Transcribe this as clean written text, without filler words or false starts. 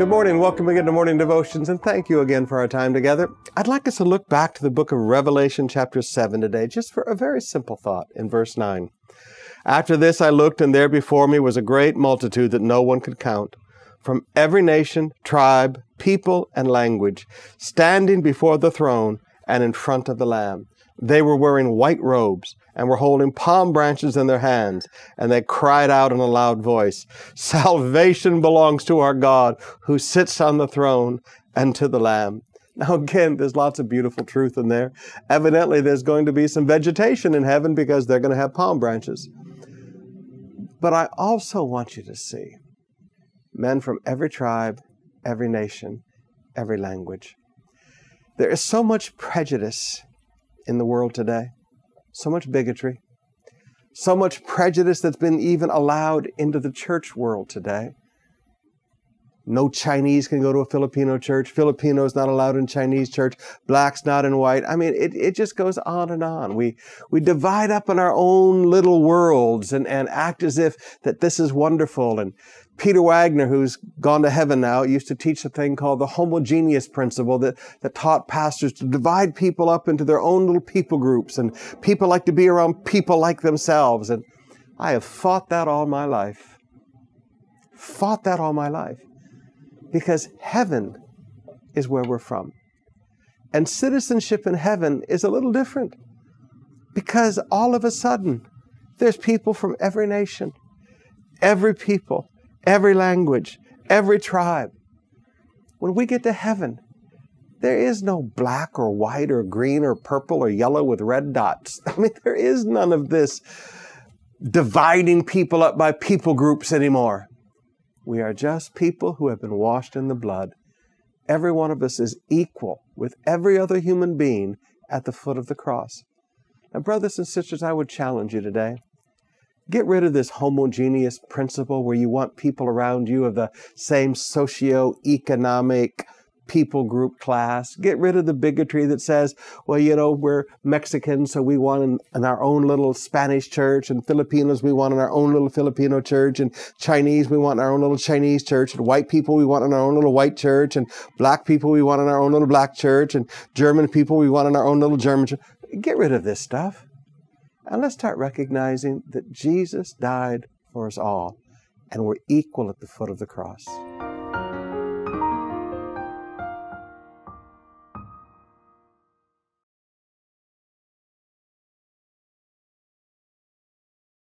Good morning. Welcome again to Morning Devotions, and thank you again for our time together. I'd like us to look back to the book of Revelation chapter 7 today, just for a very simple thought in verse 9. After this I looked, and there before me was a great multitude that no one could count, from every nation, tribe, people, and language, standing before the throne and in front of the Lamb. They were wearing white robes and were holding palm branches in their hands, and they cried out in a loud voice, "Salvation belongs to our God who sits on the throne and to the Lamb." Now again, there's lots of beautiful truth in there. Evidently, there's going to be some vegetation in heaven because they're going to have palm branches. But I also want you to see men from every tribe, every nation, every language. There is so much prejudice in the world today, so much bigotry, so much prejudice that's been even allowed into the church world today. No Chinese can go to a Filipino church. Filipinos not allowed in Chinese church. Blacks not in white. I mean, it just goes on and on. We divide up in our own little worlds and act as if that this is wonderful. And Peter Wagner, who's gone to heaven now, used to teach a thing called the homogeneous principle that taught pastors to divide people up into their own little people groups. And people like to be around people like themselves. And I have fought that all my life. Fought that all my life. Because heaven is where we're from. And citizenship in heaven is a little different. Because all of a sudden, there's people from every nation, every people, every language, every tribe. When we get to heaven, there is no black or white or green or purple or yellow with red dots. I mean, there is none of this dividing people up by people groups anymore. We are just people who have been washed in the blood. Every one of us is equal with every other human being at the foot of the cross. Now, brothers and sisters, I would challenge you today. Get rid of this homogeneous principle where you want people around you of the same socio-economic people group class. Get rid of the bigotry that says, well, you know, we're Mexicans, so we want in our own little Spanish church, and Filipinos, we want in our own little Filipino church, and Chinese, we want in our own little Chinese church, and white people, we want in our own little white church, and black people, we want in our own little black church, and German people, we want in our own little German church. Get rid of this stuff. And let's start recognizing that Jesus died for us all, and we're equal at the foot of the cross.